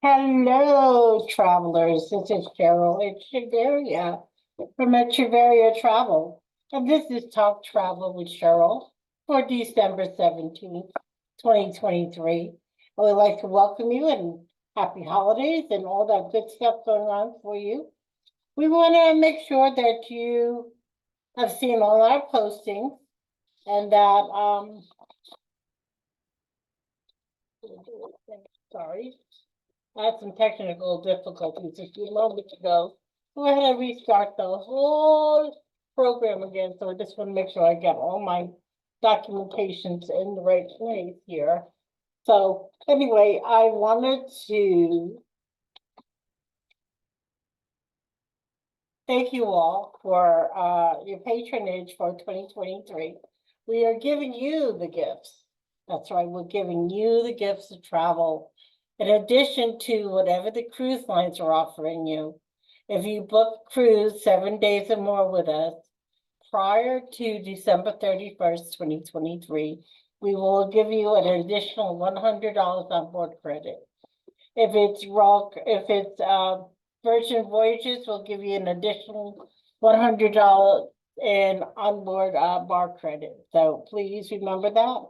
Hello, travelers. This is Cheryl. It's Cheveria from Cheveria Travel. And this is Talk Travel with Cheryl for December 17th, 2023. I would like to welcome you and happy holidays and all that good stuff going on for you. We want to make sure that you have seen all our postings and that, sorry. I had some technical difficulties a few moments ago. Go ahead and restart the whole program again. So I just want to make sure I get all my documentations in the right place here. So anyway, I wanted to thank you all for your patronage for 2023. We are giving you the gifts. That's right, we're giving you the gifts of travel in addition to whatever the cruise lines are offering you. If you book a cruise 7 days or more with us prior to December 31st, 2023, we will give you an additional $100 on board credit. If it's Virgin Voyages, we'll give you an additional $100 in onboard bar credit. So please remember that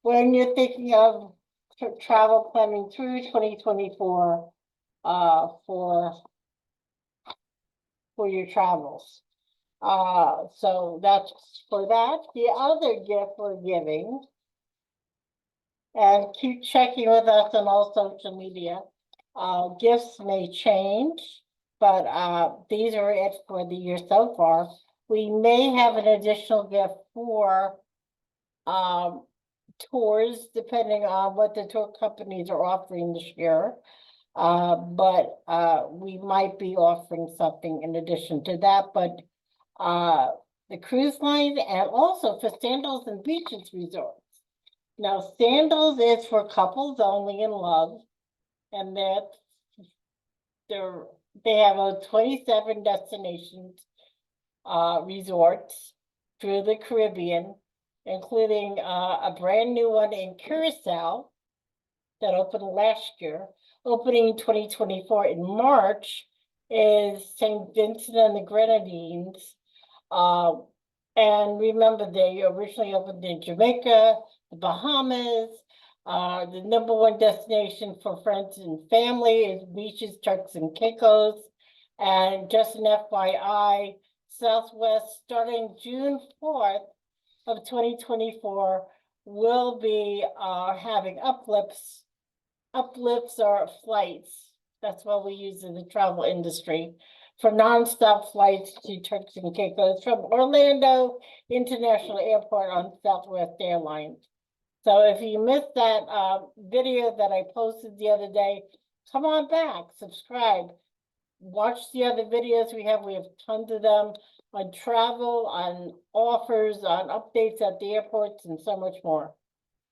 when you're thinking of travel planning through 2024 for your travels. So that's for that. The other gift we're giving, and keep checking with us on all social media. Gifts may change, but these are it for the year so far. We may have an additional gift for tours, depending on what the tour companies are offering this year. But we might be offering something in addition to that. But the cruise lines and also for Sandals and Beaches Resorts. Now, Sandals is for couples only in love, and that they have 27 destinations resorts through the Caribbean, including a brand new one in Curacao that opened last year. Opening 2024 in March is St. Vincent and the Grenadines. And remember, they originally opened in Jamaica, the Bahamas. The number one destination for friends and family is beaches, Turks and Caicos. And just an FYI, Southwest, starting June 4th of 2024, will be having uplifts. Uplifts are flights. That's what we use in the travel industry for nonstop flights to Turks and Caicos from Orlando International Airport on Southwest Airlines. So if you missed that video that I posted the other day, come on back, subscribe, watch the other videos we have. We have tons of them on travel, on offers, on updates at the airports, and so much more.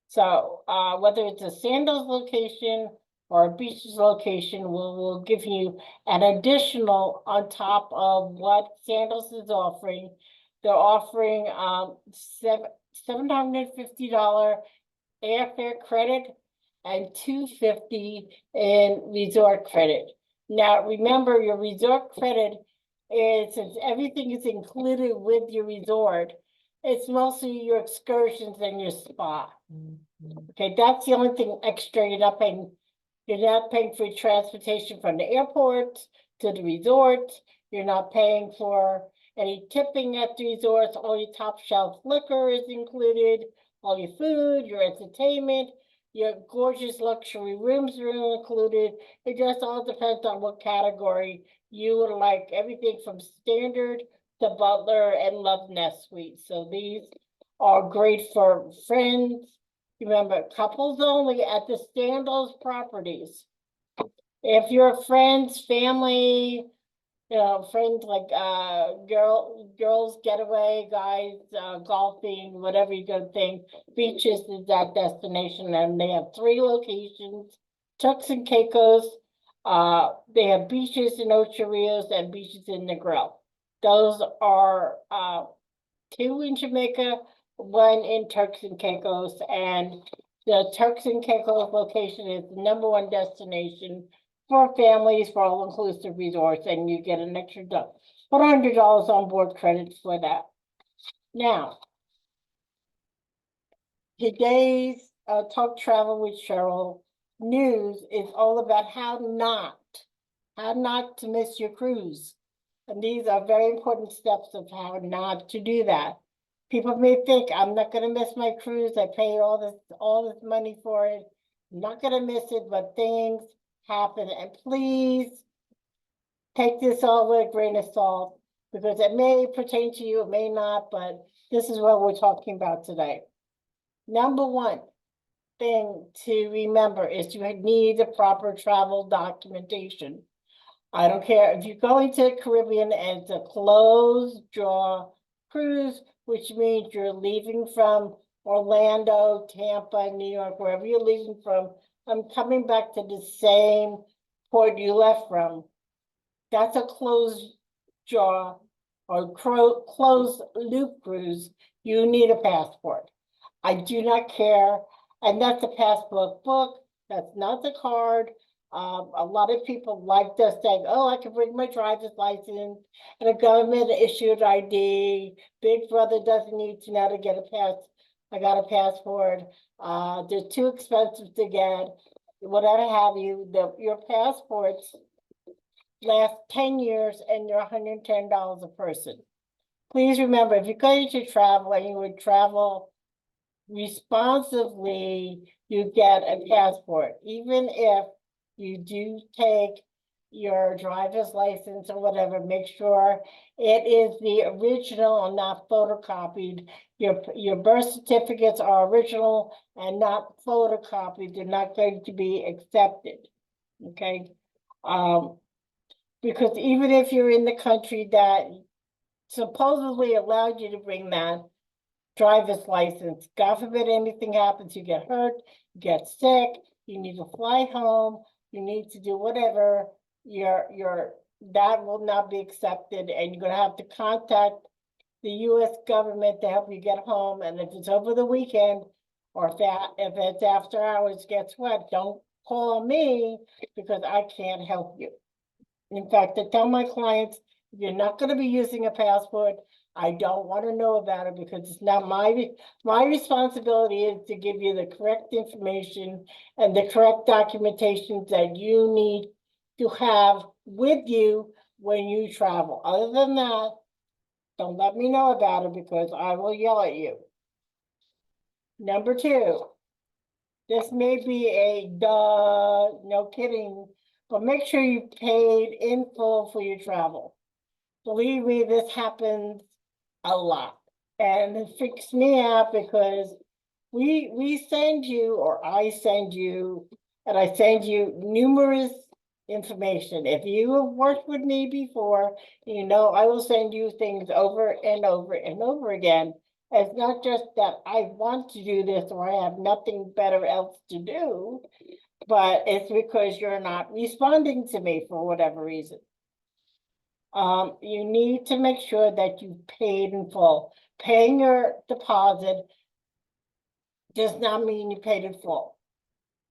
So whether it's a Sandals location or a beaches location, we'll give you an additional on top of what Sandals is offering. They're offering $750 airfare credit and $250 in resort credit. Now, remember, your resort credit is, since everything is included with your resort, it's mostly your excursions and your spa. Okay, that's the only thing extra you're not paying. You're not paying for transportation from the airport to the resort. You're not paying for any tipping at the resorts. All your top shelf liquor is included. All your food, your entertainment, your gorgeous luxury rooms are included. It just all depends on what category you would like. Everything from standard to butler and love nest suite. So these are great for friends. Remember, couples only at the Sandals properties. If your friends, family, friends like girls getaway, guys golfing, whatever you go think, beaches is that destination, and they have 3 locations: Turks and Caicos. They have beaches in Ocho Rios and beaches in Negril. Those are 2 in Jamaica, 1 in Turks and Caicos, and the Turks and Caicos location is the #1 destination for families for all-inclusive resorts, and you get an extra $100 on board credits for that. Now, today's Talk Travel with Cheryl news is all about how not to miss your cruise. And these are very important steps of how not to do that. People may think, I'm not going to miss my cruise. I pay all this money for it. I'm not going to miss it, but things happen. And please take this all with a grain of salt, because it may pertain to you, it may not, but this is what we're talking about today. Number one thing to remember is you need the proper travel documentation. I don't care if you're going to the Caribbean and it's a closed jaw cruise, which means you're leaving from Orlando, Tampa, New York, wherever you're leaving from. I'm coming back to the same port you left from. That's a closed jaw or closed loop cruise. You need a passport. I do not care. And that's a passport book. That's not the card. A lot of people like this saying, oh, I can bring my driver's license and a government issued ID. Big Brother doesn't need to know to get a pass. I got a passport. They're too expensive to get. Whatever have you, your passports last 10 years and you're $110 a person. Please remember, if you're going to travel and you would travel responsibly, you get a passport. Even if you do take your driver's license or whatever, make sure it is the original and not photocopied. Your birth certificates are original and not photocopied. They're not going to be accepted. Okay. Because even if you're in the country that supposedly allowed you to bring that driver's license, God forbid anything happens, you get hurt, you get sick, you need to fly home, you need to do whatever, that will not be accepted, and you're going to have to contact the U.S. government to help you get home. And if it's over the weekend, or if it's after hours, guess what? Don't call me, because I can't help you. In fact, I tell my clients, if you're not going to be using a passport, I don't want to know about it, because it's not my responsibility is to give you the correct information and the correct documentation that you need to have with you when you travel. Other than that, don't let me know about it, because I will yell at you. Number two, this may be a duh, no kidding, but make sure you paid in full for your travel. Believe me, this happens a lot. And it freaks me out, because we send you, or I send you, and I send you numerous information. If you have worked with me before, you know I will send you things over and over and over again. It's not just that I want to do this or I have nothing better else to do, but it's because you're not responding to me for whatever reason. You need to make sure that you paid in full. Paying your deposit does not mean you paid in full.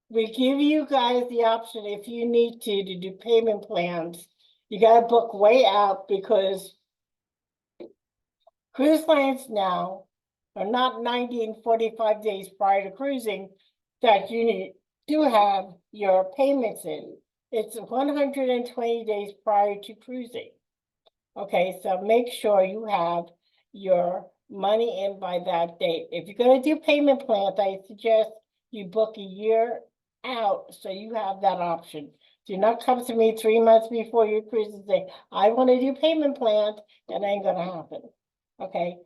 We give you guys the option, if you need to do payment plans. You got to book way out, because cruise lines now are not 90 and 45 days prior to cruising that you need to have your payments in. It's 120 days prior to cruising. Okay, so make sure you have your money in by that date. If you're going to do payment plans, I suggest you book a year out, so you have that option. Do not come to me 3 months before your cruise and say, I want to do payment plans. That ain't going to happen. Okay.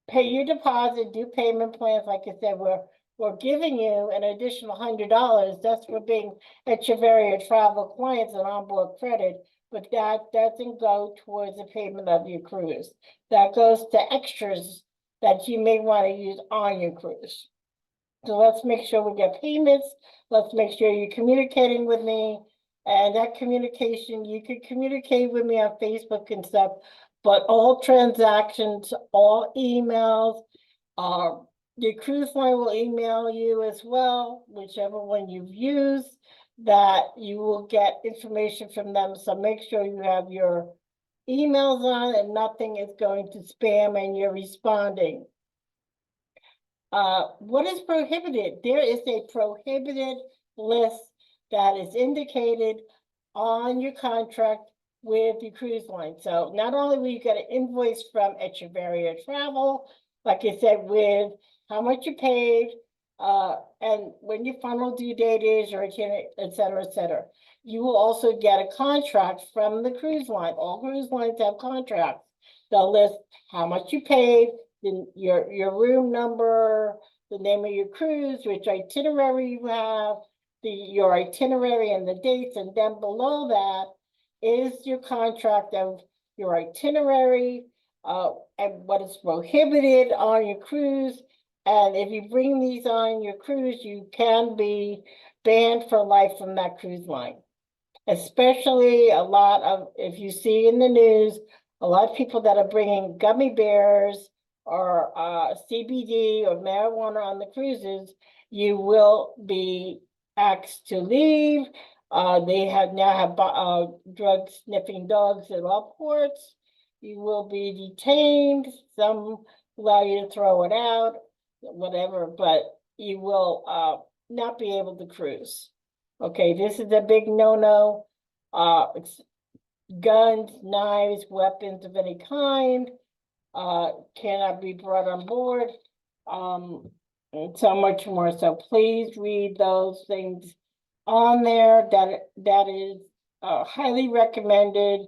Pay your deposit, do payment plans. Like I said, we're giving you an additional $100. That's for being Echeverria Travel clients and onboard credit. But that doesn't go towards the payment of your cruise. That goes to extras that you may want to use on your cruise. So let's make sure we get payments. Let's make sure you're communicating with me. And that communication, you can communicate with me on Facebook and stuff, but all transactions, all emails, your cruise line will email you as well, whichever one you've used. that you will get information from them. So make sure you have your emails on and nothing is going to spam and you're responding. What is prohibited? There is a prohibited list that is indicated on your contract with the cruise line. So not only will you get an invoice from Echeverria Travel, like I said, with how much you paid, and when your final due date is, or et cetera, et cetera. You will also get a contract from the cruise line. All cruise lines have contracts. They'll list how much you paid, your room number, the name of your cruise, which itinerary you have, your itinerary and the dates, and then below that is your contract of your itinerary, and what is prohibited on your cruise. And if you bring these on your cruise, you can be banned for life from that cruise line. Especially a lot of, if you see in the news, a lot of people that are bringing gummy bears or CBD or marijuana on the cruises, you will be asked to leave. They now have drug sniffing dogs at all ports. You will be detained. Some allow you to throw it out, whatever, but you will not be able to cruise. Okay, this is a big no-no. It's guns, knives, weapons of any kind cannot be brought on board. And so much more. So please read those things on there. That is highly recommended.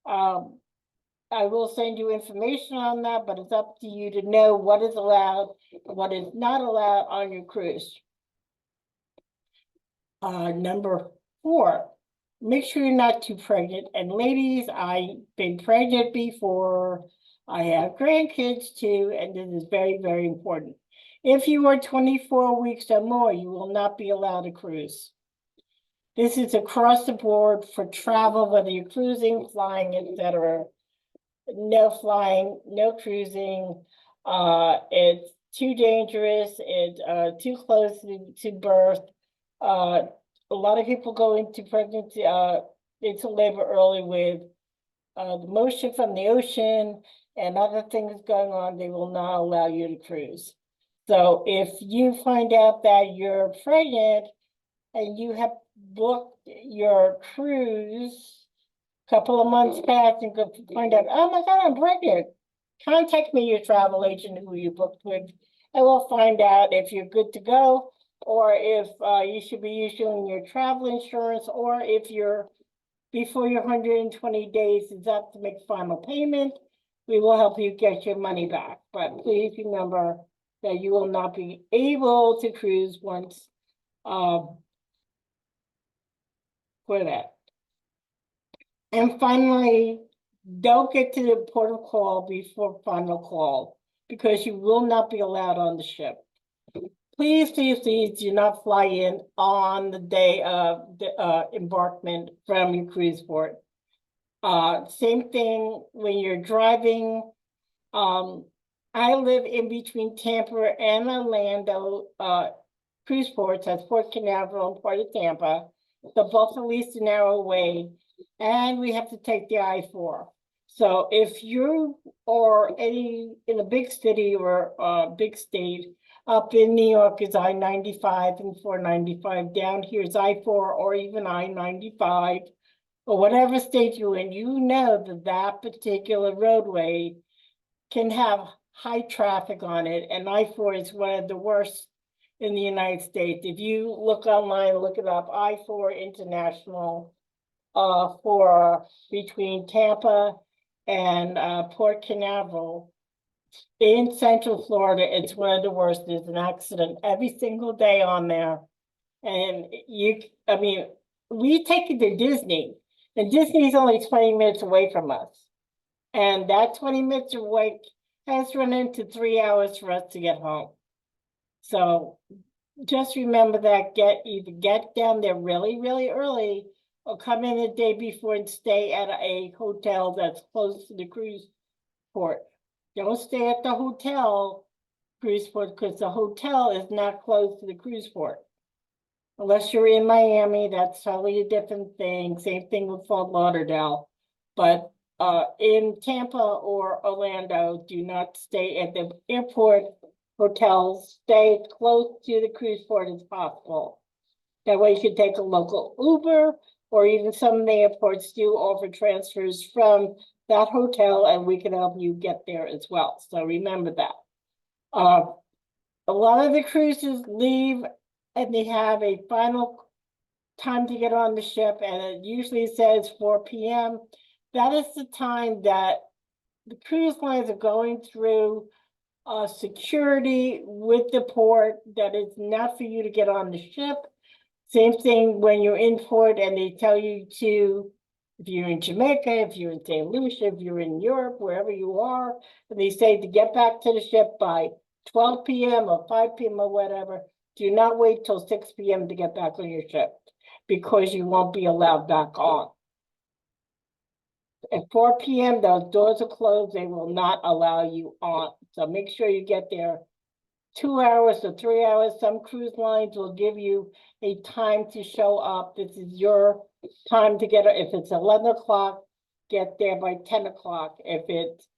I will send you information on that, but it's up to you to know what is allowed and what is not allowed on your cruise. Number 4, make sure you're not too pregnant. And ladies, I've been pregnant before. I have grandkids too, and this is very, very important. If you are 24 weeks or more, you will not be allowed to cruise. This is across the board for travel, whether you're cruising, flying, etc. No flying, no cruising. It's too dangerous. It's too close to birth. A lot of people go into pregnancy, into labor early with the motion from the ocean and other things going on. They will not allow you to cruise. So if you find out that you're pregnant and you have booked your cruise a couple of months past and go find out, oh my God, I'm pregnant, contact me, your travel agent who you booked with, and we'll find out if you're good to go, or if you should be issuing your travel insurance, or if you're before your 120 days is up to make final payment, we will help you get your money back. But please remember that you will not be able to cruise once for that. And finally, don't get to the port of call before final call, because you will not be allowed on the ship. Please, please, please do not fly in on the day of the embarkment from your cruise port. Same thing when you're driving. I live in between Tampa and Orlando cruise ports. That's Port Canaveral and Port of Tampa. The both at least an hour away, and we have to take the I-4. So if you or any in a big city or big state, up in New York is I-95 and 495. Down here is I-4 or even I-95, or whatever state you're in, you know that that particular roadway can have high traffic on it, and I-4 is one of the worst in the United States. If you look online, look it up, I-4 International, for between Tampa and Port Canaveral in Central Florida, it's one of the worst. There's an accident every single day on there. And I mean, we take it to Disney, and Disney is only 20 minutes away from us. And that 20 minutes away has run into 3 hours for us to get home. So just remember that, either get down there really, really early, or come in the day before and stay at a hotel that's close to the cruise port. Don't stay at the hotel cruise port, because the hotel is not close to the cruise port. Unless you're in Miami, that's totally a different thing. Same thing with Fort Lauderdale. But in Tampa or Orlando, do not stay at the airport hotels. Stay as close to the cruise port as possible. That way you can take a local Uber, or even some of the airports do offer transfers from that hotel, and we can help you get there as well. So remember that. A lot of the cruises leave and they have a final time to get on the ship, and it usually says 4 p.m. That is the time that the cruise lines are going through security with the port that is not for you to get on the ship. Same thing when you're in port and they tell you to, if you're in Jamaica, if you're in St. Lucia, if you're in Europe, wherever you are, and they say to get back to the ship by 12 p.m. or 5 p.m. or whatever, do not wait till 6 p.m. to get back on your ship because you won't be allowed back on. At 4 p.m., those doors are closed. They will not allow you on. So make sure you get there 2 hours or 3 hours. Some cruise lines will give you a time to show up. This is your time to get, if it's 11 o'clock, get there by 10 o'clock. If it's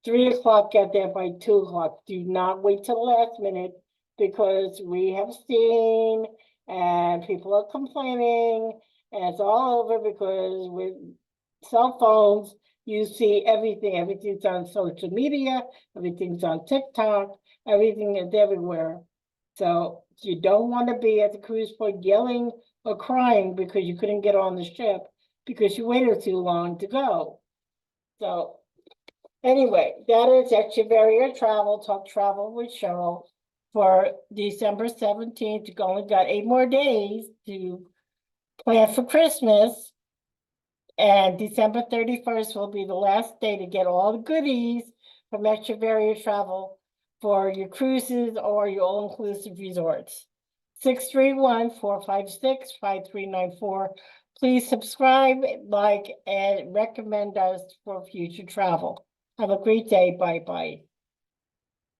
3 o'clock, get there by 2 o'clock. Do not wait till the last minute because we have seen and people are complaining and it's all over because with cell phones, you see everything. Everything's on social media, everything's on TikTok, everything is everywhere. So you don't want to be at the cruise port yelling or crying because you couldn't get on the ship because you waited too long to go. So anyway, that is Echeverria Travel, Talk Travel with Cheryl for December 17th. You only got 8 more days to plan for Christmas. And December 31st will be the last day to get all the goodies from Echeverria Travel for your cruises or your all-inclusive resorts. 631-456-5394. Please subscribe, like, and recommend us for future travel. Have a great day. Bye-bye.